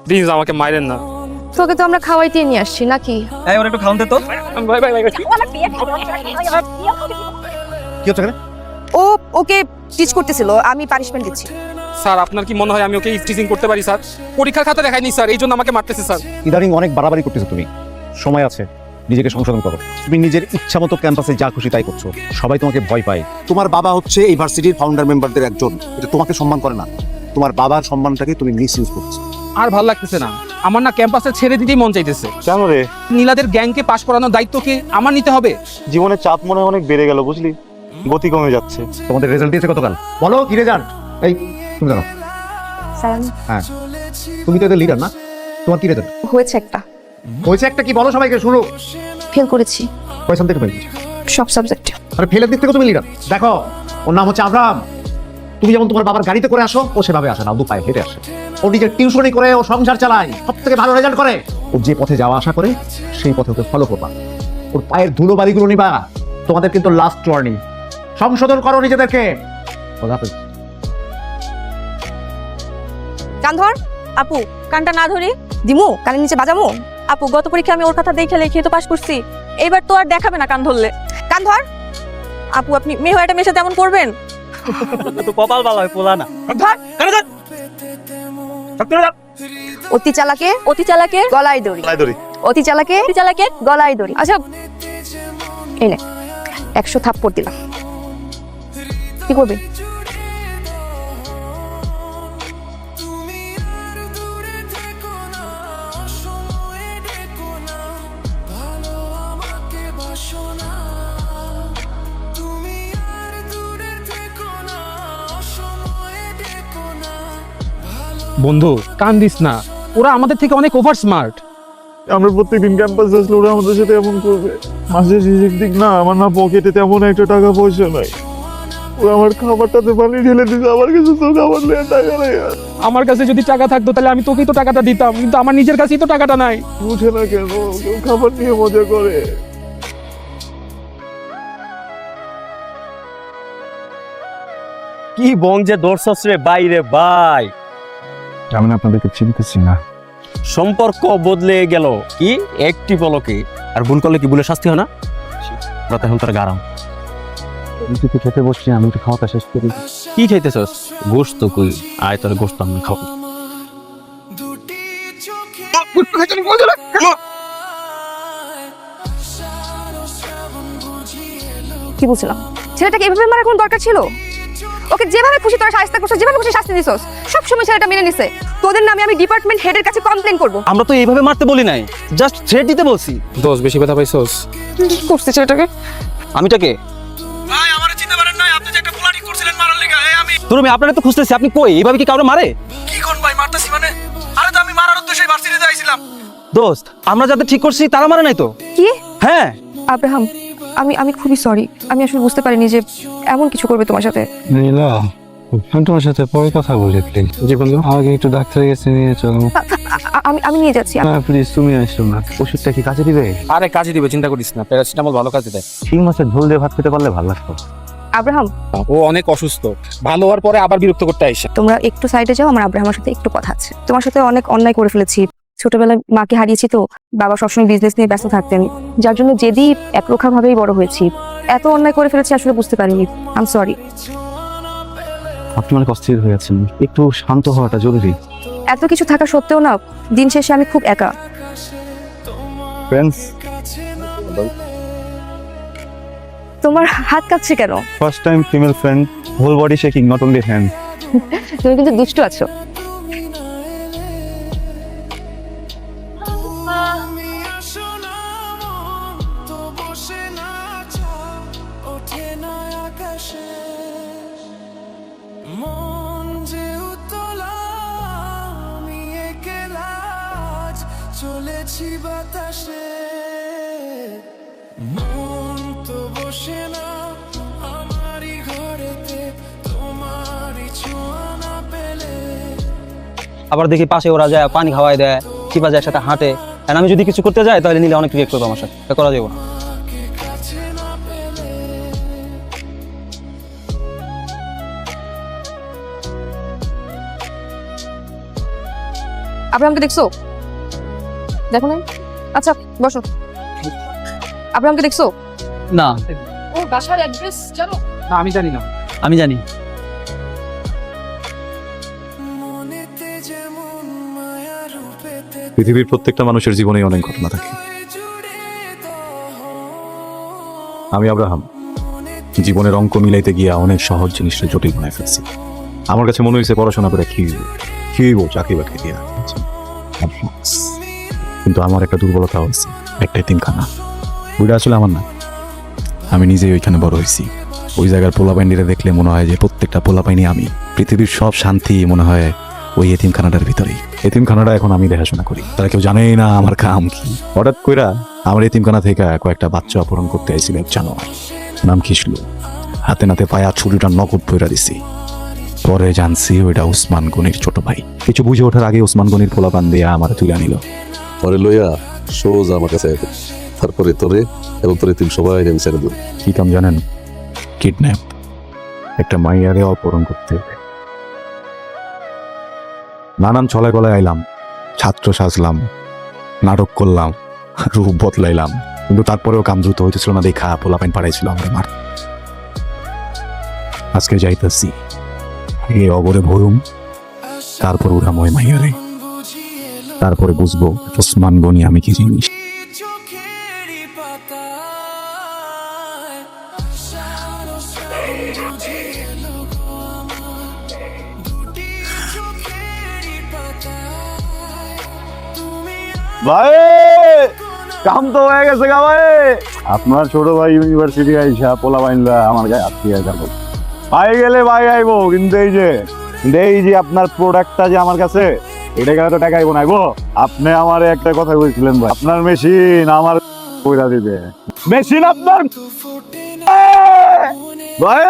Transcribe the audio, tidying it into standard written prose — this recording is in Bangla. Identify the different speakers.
Speaker 1: প্লিজ আমাকে মাইরেন না।
Speaker 2: তোকে তো আমরা খাওয়াইতে নিয়ে আসছি নাকি?
Speaker 3: এই ওরা একটু খাওন দে তো।
Speaker 1: ভাই ভাই ভাই
Speaker 4: কি হচ্ছে এখানে?
Speaker 2: ও ওকে টিচ করতেছিল, আমি পানিশমেন্ট দিচ্ছি।
Speaker 1: স্যার আপনার কি মনে হয় আমি ওকে টিচিং করতে পারি স্যার? পরীক্ষার খাতা দেখায়নি স্যার, এই জন্য আমাকে মারতেছে স্যার।
Speaker 4: ইদানিং অনেক বাড়াবাড়ি করতেছো তুমি, সময় আছে, নিজেকে সংশোধন করো। তুমি নিজের ইচ্ছা মতো ক্যাম্পাসে যা খুশি তাই করছো, সবাই তোমাকে ভয় পায়। তোমার বাবা হচ্ছে এই ভার্সিটির ফাউন্ডার মেম্বারদের একজন, এটা তোমাকে সম্মান করে না। তোমার বাবার সম্মানটাকে তুমি মিস ইউজ করছো।
Speaker 1: আর ভাল লাগতেছে না, আমার না ক্যাম্পাসে ছেড়ে দিতেই মন চাইতেছে।
Speaker 5: কেন রে?
Speaker 1: নীলাদের গ্যাংকে পাশ করানোর দায়িত্ব কি আমার নিতে হবে?
Speaker 5: জীবনের চাপ মনে হয় অনেক বেড়ে গেল, বুঝলি, গতি কমে যাচ্ছে।
Speaker 4: তোমাদের রেজাল্ট দিয়েছে গতকাল, বলো কি রেজাল্ট? এই তুমি জানো?
Speaker 2: স্যার
Speaker 4: হ্যাঁ, তুমি তো এদের লিডার না, তোমার কি রেজাল্ট
Speaker 2: হয়েছে একটা,
Speaker 4: হয়েছে? একটা কি বলো সবাইকে, শুরু।
Speaker 2: ফেল করেছি
Speaker 4: কয় সাবজেক্টে ফেল?
Speaker 2: সব সাবজেক্টে।
Speaker 4: আরে ফেলের দিক থেকে তুমি লিডার। দেখো, ওর নাম হচ্ছে আব্রাহাম। তুমি যেমন তোমার বাবার গাড়িতে করে আসো, ও সেভাবে আসে না, দু পায়ে হেঁটে আসে। ও নিজের টিউশনি করে, ও সংসার চালায়, সব থেকে ভালো রেজাল্ট করে। ও যে পথে যাওয়া আশা করে সেই পথে ওকে ফলো করবা, ওর পায়ের ধুলো বাড়িগুলো নিবা। তোমাদের কিন্তু লাস্ট ওয়ার্নিং, সংশোধন করো নিজেদেরকে। খোদা হাফেজ।
Speaker 2: কান ধর।
Speaker 6: আপু কানটা না ধরি
Speaker 2: দিমু কানের নিচে বাজামু।
Speaker 6: আপু গত পরীক্ষা আমি ওর কথা দেখে লিখে তো পাস করছি, এইবার তো আর দেখাবে না কান ধরলে।
Speaker 2: কান ধর।
Speaker 6: আপু আপনি মেয়ে হয়ে একটা মেয়ের সাথে এমন করবেন?
Speaker 3: তো কপাল ভালো হয়, পোলা না।
Speaker 2: ধর।
Speaker 3: কেন ধর?
Speaker 2: অতি চালাকে
Speaker 6: অতি চালাকের
Speaker 2: গলায় দড়ি,
Speaker 5: ধরি।
Speaker 2: অতি চালাকে
Speaker 6: অতি চালাকের
Speaker 2: গলায় দড়ি। আচ্ছা এই নে 100 থাপ্পড় দিলাম, কি করবে?
Speaker 1: বন্ধু কান দিস না, ওরা আমাদের থেকে অনেক ওভার স্মার্ট।
Speaker 5: আমরা প্রত্যেকদিন ক্যাম্পাসে আসলে ওরা আমাদের সাথে এমন করবে। মাসের শেষের দিক না, আমার না পকেটে তেমন একটা টাকা পয়সা নাই। ওরা আমার খাবারটাতে পানি ঢেলে দিচ্ছে, আমার কাছে তো খাবার নেই, টাকা নেই।
Speaker 1: আমার কাছে যদি টাকা থাকতো তাহলে আমি তোকেই তো টাকাটা দিতাম, কিন্তু আমার নিজের কাছেই তো টাকাটা নাই।
Speaker 5: বুঝে না কেন, কেউ খাবার নিয়ে মজা করে।
Speaker 3: কি বং যে দর্শস রে বাইরে ভাই,
Speaker 5: আমি আপনাদেরকে চিনতেছি না।
Speaker 3: সম্পর্ক বদলে গেল কি একটি পলকে। আর ভুল করলে কি ভুলে শাস্তি হয় না? রাতে এখন তোর গারাম
Speaker 5: খেতে বসছি, আমি একটু খাওয়াটা শেষ করি।
Speaker 3: কি খাইতেছস? গোশত কই? আয় তোর গোশত আমি খাবো।
Speaker 2: কি বলছিলাম? ছেলেটাকে এভাবে মারার কোনো দরকার ছিল? ওকে যেভাবে খুশি তোরা শাস্তি করছিস, যেভাবে খুশি শাস্তি দিছস, সব সময় ছেলেটা মেনে নিছে। তোদের নামে আমি ডিপার্টমেন্ট হেডের কাছে কমপ্লেইন করব।
Speaker 3: আমরা তো এইভাবে মারতে বলি নাই, জাস্ট থ্রেট দিতে বলছি।
Speaker 1: দোষ বেশি কথা পাইছস?
Speaker 2: করছে ছেলেটাকে।
Speaker 3: আমিটাকে
Speaker 1: ভাই আমারে চিনতে পারেন না, আপনি যে একটা ফুলাটি করছিলেন মারার লাগা। এই আমি
Speaker 3: তোর আমি আপনারা তো খুঁজতেছি, আপনি কই? এইভাবে কি কাউরে মারে?
Speaker 1: কি কোন ভাই মারতাছি মানে? আরে তো আমি মারার উদ্দেশ্যে ভার্সিটিতে আইছিলাম।
Speaker 3: দোস্ত আমরা যাদের ঠিক করছি তারা মারে নাই তো।
Speaker 2: কি?
Speaker 3: হ্যাঁ
Speaker 2: আব্রাহাম, আমি খুবই সরি। আমি আসলে বুঝতে পারিনি যে এমন কিছু করবে তোমার সাথে।
Speaker 7: নীলা, আমি তোমার সাথে পরে কথা বলি প্লিজ।
Speaker 1: জি বন্ধু।
Speaker 7: আমাকে একটু ডাক্তারের কাছে নিয়ে চলো।
Speaker 2: আমি নিয়ে যাচ্ছি।
Speaker 7: না প্লিজ, তুমি আসো না। ওষুধটা কি কাজে দিবে?
Speaker 1: আরে কাজে দিবে, চিন্তা করিস না, প্যারাসিটামল ভালো কাজে দেয়।
Speaker 7: শিং মাছের ঝোল দিয়ে ভাত খেতে পারলে ভালো লাগতো।
Speaker 2: আব্রাহাম,
Speaker 1: ও অনেক অসুস্থ, ভালো হওয়ার পরে আবার বিরক্ত করতে আইসা।
Speaker 2: তোমরা একটু সাইডে যাও, আমার আব্রাহামের সাথে একটু কথা আছে। তোমার সাথে অনেক অন্যায় করে ফেলেছি। ছোটবেলায় মাকে হারিয়েছি, তো বাবা সবসময় বিজনেস নিয়ে ব্যস্ত থাকতেন, যার জন্য জেদি একরোখা ভাবেই বড় হয়েছি। এত অন্যায় করে ফেলেছি, আসলে বুঝতে পারিনি। I am sorry.
Speaker 7: আপনি অনেক অস্থির হয়ে আছেন, একটু শান্ত হওয়াটা জরুরি।
Speaker 2: এত কিছু থাকা সত্ত্বেও না, দিন শেষে আমি খুব একা।
Speaker 5: ফ্রেন্ডস,
Speaker 2: তোমার হাত কাঁপছে কেন?
Speaker 5: First time female friend, whole body shaking, not only hand.
Speaker 2: তুমি কিন্তু দুষ্টু আছো।
Speaker 8: চলেছি বাতাসে, মন তো বসে না আমারই ঘরেতে, তোমারই ছোঁয়া না পেলে।
Speaker 3: আবার দেখি পাশে ওরা যায় পানি খাওয়াই দেয়, চিপা যায় একসাথে হাঁটে। আর আমি যদি কিছু করতে যাই তাহলে নিলে অনেক ক্রিয়েট করবো আমার সাথে, এটা করা যাবে না।
Speaker 2: আব্রাহামকে দেখছো? দেখো না? আচ্ছা বসো। আব্রাহামকে দেখছো?
Speaker 3: না,
Speaker 2: ওর বাসার অ্যাড্রেস জানো?
Speaker 1: না আমি জানি না।
Speaker 3: আমি জানি।
Speaker 8: মনেতে যেমন মায়া রূপেতে
Speaker 7: পৃথিবীর প্রত্যেকটা মানুষের জীবনেই অনেক ঘটনা থাকে।
Speaker 8: জুড়ে
Speaker 7: আমি আব্রাহাম জীবনের অঙ্ক মিলাইতে গিয়া অনেক সহজ জিনিসটা জটিল বানায় ফেলছি। আমার কাছে মনে হয়েছে পড়াশোনা করে কি হইব চাকরি বাকরি দিয়া, কিন্তু আমার একটা দুর্বলতা হয়েছে, একটা এতিমখানা। ওইটা আসলে আমার না, আমি নিজেই ওইখানে বড় হয়েছি। ওই জায়গার পোলাপাইনিরা দেখলে মনে হয় যে প্রত্যেকটা পোলাপাইনি আমি। পৃথিবীর সব শান্তি মনে হয় ওই এতিমখানাটার ভিতরেই। এতিমখানাটা এখন আমি দেখাশোনা করি, তারা কেউ জানেই না আমার কাম কি। হঠাৎ কইরা আমার এতিমখানা থেকে কয়েকটা বাচ্চা অপহরণ করতে আইছিল এক জানোয়ার, নাম খিসলু। হাতে নাতে পায়া ছুরিটা নকদ পইরা দিছি। পরে জানছি ওইটা ওসমান গনির ছোট ভাই। কিছু বুঝে ওঠার আগে ওসমান গনির পোলাপান দিয়ে আমার তুলে নিল।
Speaker 9: পরে লইয়া সোজা আমার কাছে আইবে। তারপরে তোরে এবং তোরে তুমি সবাই আমি ছেড়ে দেব।
Speaker 7: কি কাম জানেন? কিডন্যাপ। একটা মাইয়ারে অপহরণ করতে হবে। নানান ছলায় গলায় আইলাম, ছাত্র সাজলাম, নাটক করলাম, রূপ বদলাইলাম, কিন্তু তারপরেও কাম দ্রুত হইতেছিল না দেখা পোলাপাইন পাড়াইছিল আমরা মার। আজকে যাইতেছি এ অগরে ভরুম, তারপর উঠাম ওই মাইয়ারে, তারপরে বুঝবো ওসমান গনি আমি কি জিনিস।
Speaker 8: চোখেরই পাতায় সারস বুঝে এলো গো আমার, দুটি চোখেরই পাতায় তুমি
Speaker 5: ভাই কাম তো হয়ে গেছে গা ভাই। আপনার ছোট ভাই ইউনিভার্সিটি আইসা পোলা বাইনলা আমার গায়ে আত্মীয় গেল। পাই গেলে ভাই আইবো, কিন্তু এই যে আপনার প্রোডাক্টটা যে আমার কাছে, এটা গেলে তো টাকা আইবো না গো। আপনি আমারে একটা কথা বলছিলেন ভাই, আপনার মেশিন আমার কইরা দিবে। মেশিন আপনার ভাই